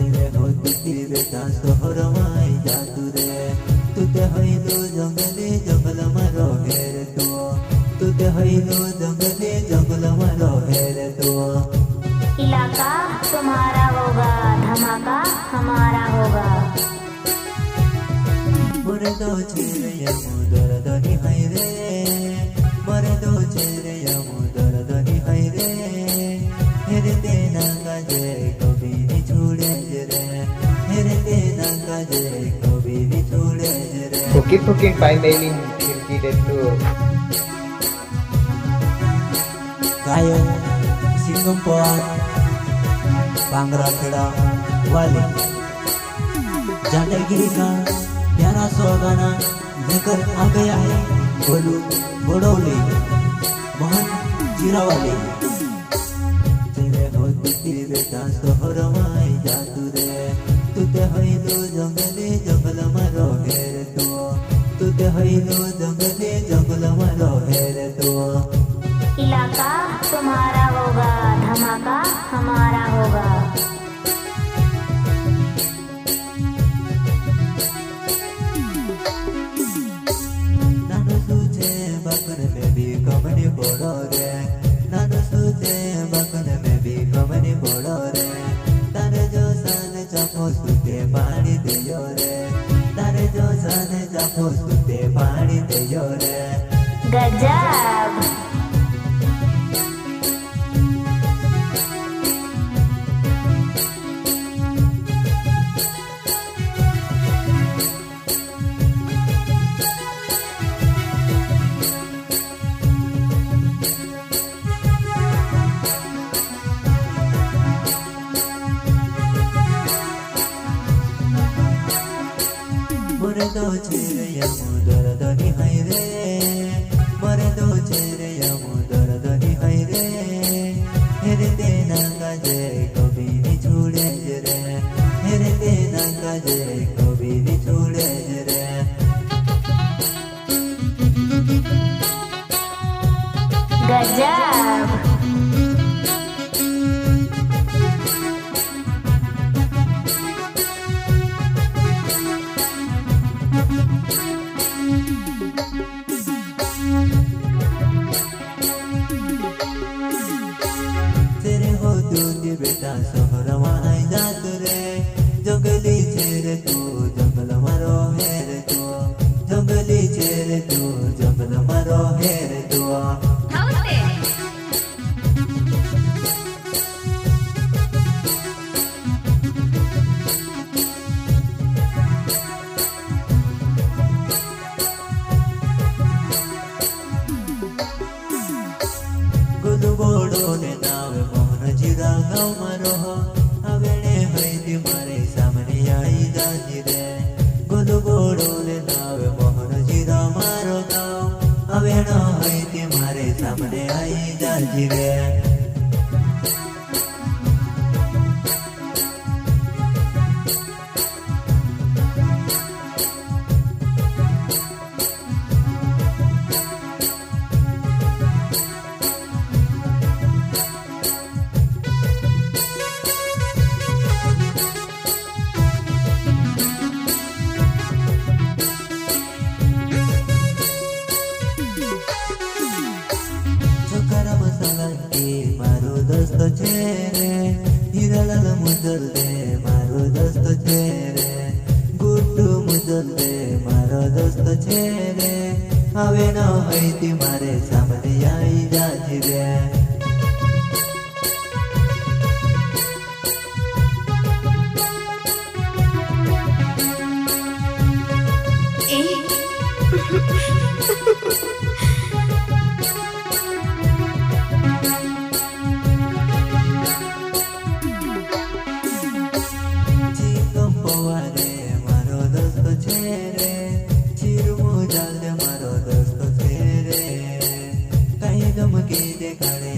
तेरे होती बेटा सोहर माई जातु रे तुते हईलो जंगले जंगल मारो हेर तुते हईलो जंगले जंगल मारो हेर इलाका तुम्हारा होगा, धमाका हमारा होगा। मरे दो चेरे मुदर दनी हाय रे, मरे दो चेरे मुदर दनी हाय रे, हेरे देना काजे कभी नहीं छोड़े रे, हेरे देना काजे कभी नहीं छोड़े रे। Bukit-bukit Paimailin Kirki itu Kayo Singumpon Pangrakheda वाले जादगिरी का प्यारा सोगाना लेकर आ गया है गोलू बड़ौले मोहन जीरावाले। तेरे होती बेटा सोहर माई जातु रे तुते हईलो जंगले जंगल मारो हेर तुते हईलो जंगले जंगल मारो हेर इलाका तुम्हारा होगा, धमाका हमारा होगा। नानो सूचे बकन में भी कमनी बोलो रे, नानो सूचे बकन में भी कमनी बोलो रे, तारे जो सान चापो सूते पानी दियो रे, तारे जो सान चापो सूते पानी दियो रे। गजब मरे दो चेरे मुदर दनी हाय रे, मरे दो चेरे मुदर दनी हाय रे, हेरे देना काजे कभी नहीं छोड़े रे, हेरे देना काजे कभी नहीं छोड़े रे। गजब तेरे हो दूधी बेटा सोहर माई जातु रे जंगली चेरे तू जंगल मारो हेर जंगली चेरे तू जंगल मारो हेर गोलू बोडोले नावे मोहन जीरा गाँव मारो हवेणे हईती मारे सामने आई जाती रे, गोलू बोडोले नावे मोहन जीरा मारो गाँव हवेणो हईती मारे सामने आई जाती रे। मारो दोस्त चेरे हिरालाल मुजल दे मारो दोस्त चेरे गुड्डू मुजल दे मारो दोस्त चेरे हवे न हईती मारे सामने आई जाती रे। मारो दोस्त चेरे कहीं गम की देखाड़े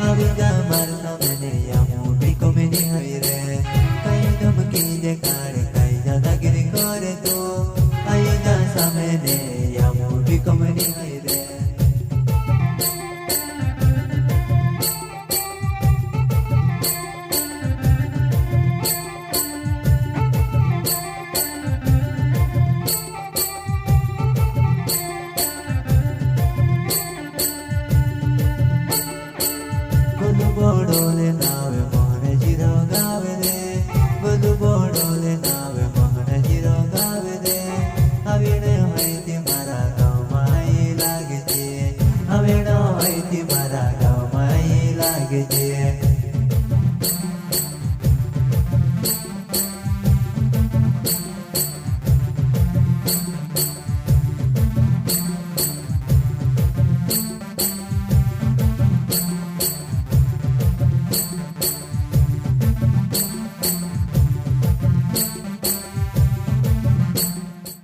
આવી જા માર સામે યા મોટી કોમેડી હોય રે કઈ ધમકી જે કાઢે કઈ દાદાગીરી કરે તો આવી જા સામે યા મોટી કોમેડી હોય રે બોડોલે નાવે મોહન જીરો ગાવે રે બધું બોડોલે નાવે મોહન જીરો ગાવે રે હવેડે હોયથી મારા ગામમાં એ લાગે છે હવેડો હોયથી મારા ગામમાં એ લાગે છે